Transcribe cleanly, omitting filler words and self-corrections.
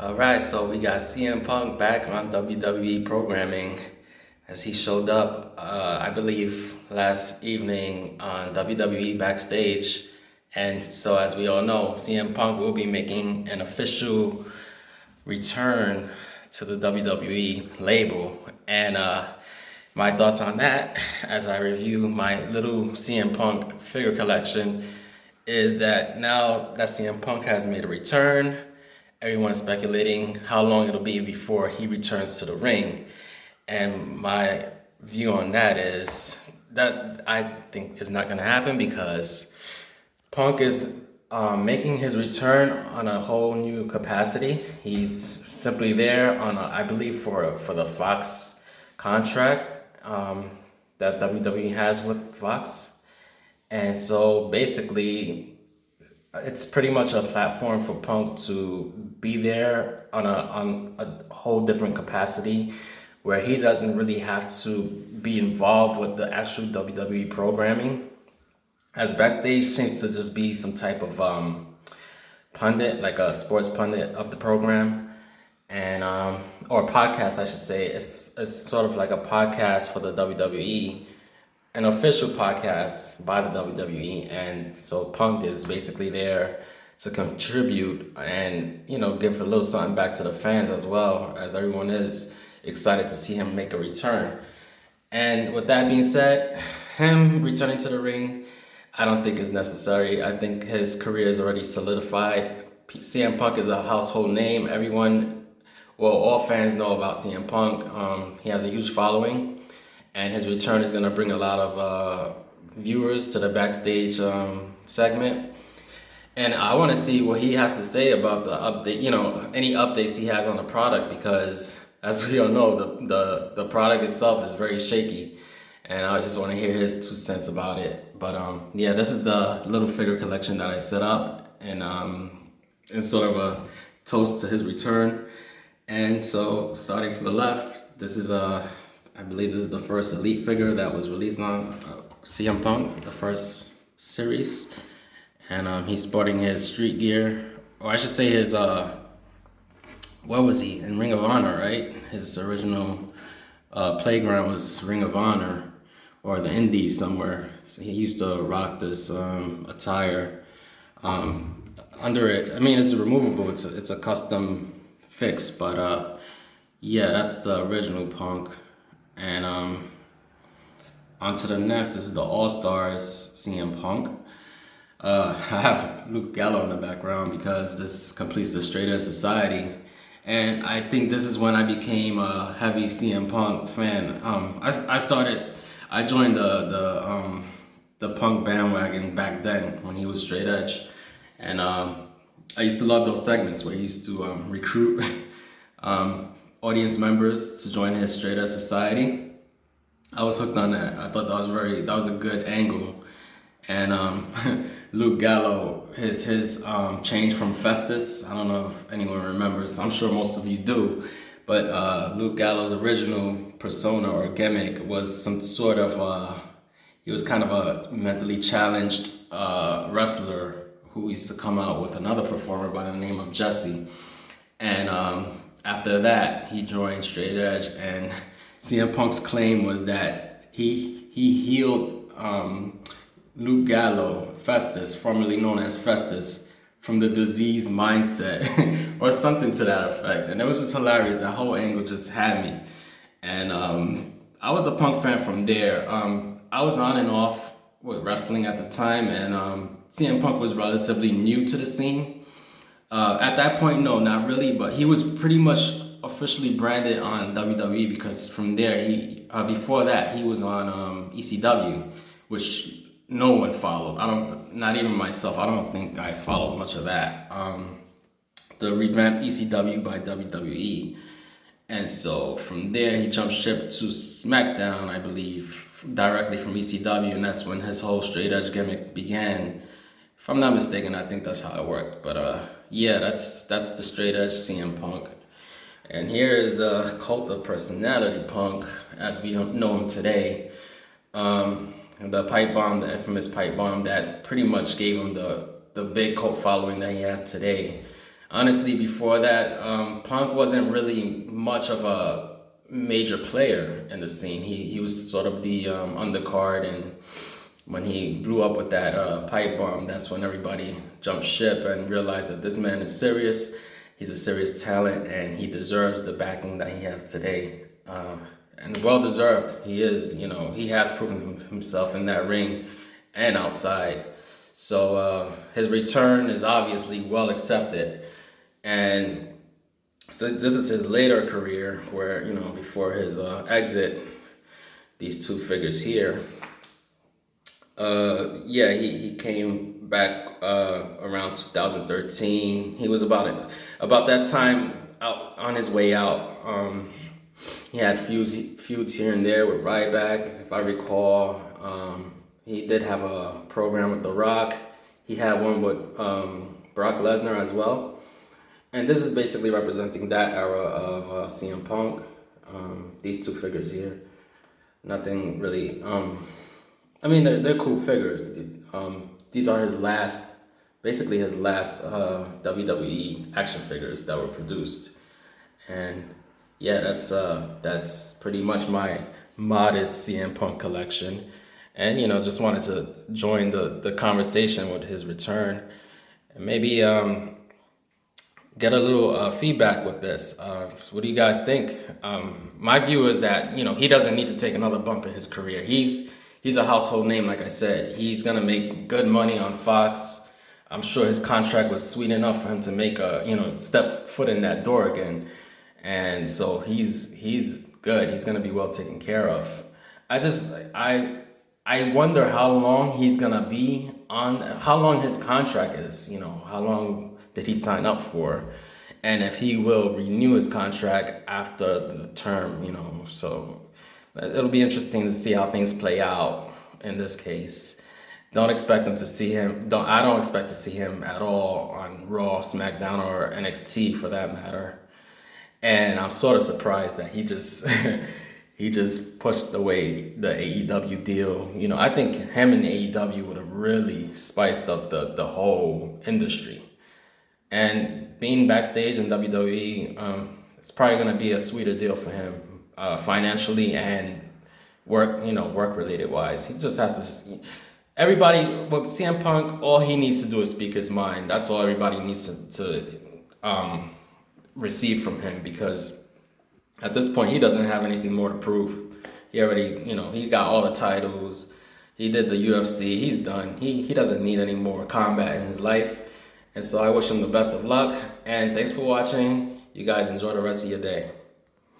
All right, so we got CM Punk back on WWE programming as he showed up, I believe, last evening on WWE Backstage. And so, as we all know, CM Punk will be making an official return to the WWE label. And my thoughts on that, as I review my little CM Punk figure collection, is that now that CM Punk has made a return, everyone's speculating how long it'll be before he returns to the ring. And my view on that is that I think is not going to happen because Punk is making his return on a whole new capacity. He's simply there on, I believe, for the Fox contract that WWE has with Fox. And so basically, it's pretty much a platform for Punk to be there on a whole different capacity where he doesn't really have to be involved with the actual WWE programming. As backstage seems to just be some type of pundit, like a sports pundit of the program, and or podcast, I should say. It's sort of like a podcast for the WWE, an official podcast by the WWE, and so Punk is basically there to contribute and give a little something back to the fans as well, as everyone is excited to see him make a return. And with that being said, him returning to the ring, I don't think is necessary. I think his career is already solidified. CM Punk is a household name. Everyone, well, all fans know about CM Punk. He has a huge following, and his return is going to bring a lot of viewers to the backstage segment. And I want to see what he has to say about the update, any updates he has on the product, because as we all know, the product itself is very shaky. And I just want to hear his 2 cents about it. But yeah, this is the little figure collection that I set up, and it's sort of a toast to his return. And so, starting from the left, this is I believe this is the first Elite figure that was released on CM Punk, the first series. And he's sporting his street gear, or I should say his, what was he, in Ring of Honor, right? His original playground was Ring of Honor, or the Indies somewhere. So he used to rock this attire. Under it, I mean, it's removable, it's a custom fix, but yeah, that's the original Punk. And on to the next, this is the All Stars CM Punk. I have Luke Gallo in the background because this completes the Straight Edge Society. And I think this is when I became a heavy CM Punk fan. I joined the Punk bandwagon back then when he was Straight Edge. And I used to love those segments where he used to recruit audience members to join his Straight Edge Society. I was hooked on that. I thought that was a good angle. And Luke Gallo, his change from Festus, I don't know if anyone remembers, I'm sure most of you do, but Luke Gallo's original persona or gimmick was some sort of, he was kind of a mentally challenged wrestler who used to come out with another performer by the name of Jesse. And after that, he joined Straight Edge, and CM Punk's claim was that he healed Luke Gallo, Festus, formerly known as Festus, from the disease mindset or something to that effect. And it was just hilarious. That whole angle just had me. And I was a Punk fan from there. I was on and off with wrestling at the time, and CM Punk was relatively new to the scene. At that point, no, not really, but he was pretty much officially branded on WWE because from there, before that, he was on ECW, which no one followed. Not even myself. I don't think I followed much of that. The revamped ECW by WWE. And so from there, he jumped ship to SmackDown, I believe, directly from ECW, and that's when his whole Straight Edge gimmick began. If I'm not mistaken, I think that's how it worked. But yeah, that's the Straight Edge CM Punk. And here is the Cult of Personality Punk, as we know him today. The pipe bomb, the infamous pipe bomb that pretty much gave him the big cult following that he has today. Honestly, before that, Punk wasn't really much of a major player in the scene. He was sort of the undercard, and when he blew up with that pipe bomb, that's when everybody jumped ship and realized that this man is serious. He's a serious talent, and he deserves the backing that he has today. And well deserved. He is, he has proven himself in that ring and outside. So his return is obviously well accepted. And so this is his later career where, before his exit, these two figures here. Yeah, he came back around 2013. He was about that time out on his way out. He had feuds here and there with Ryback, if I recall. He did have a program with The Rock. He had one with Brock Lesnar as well. And this is basically representing that era of CM Punk. These two figures here. Nothing really. I mean, they're cool figures. These are basically his last WWE action figures that were produced. And yeah, that's pretty much my modest CM Punk collection. And just wanted to join the conversation with his return, and maybe get a little feedback with this. So what do you guys think? My view is that he doesn't need to take another bump in his career. He's a household name, like I said. He's gonna make good money on Fox. I'm sure his contract was sweet enough for him to make step foot in that door again, and so he's good. He's gonna be well taken care of. I wonder how long he's gonna be on, how long his contract is, how long did he sign up for, and if he will renew his contract after the term, so it'll be interesting to see how things play out in this case. I don't expect to see him at all on Raw, SmackDown, or NXT for that matter. And I'm sort of surprised that he just he just pushed away the AEW deal. I think him and AEW would have really spiced up the whole industry. And being backstage in WWE, it's probably gonna be a sweeter deal for him, financially and work related wise. He just has to. Everybody with CM Punk, all he needs to do is speak his mind. That's all everybody needs to receive from him, because at this point he doesn't have anything more to prove. He already, he got all the titles. He did the UFC. He's done. He doesn't need any more combat in his life. And so I wish him the best of luck. And thanks for watching. You guys enjoy the rest of your day.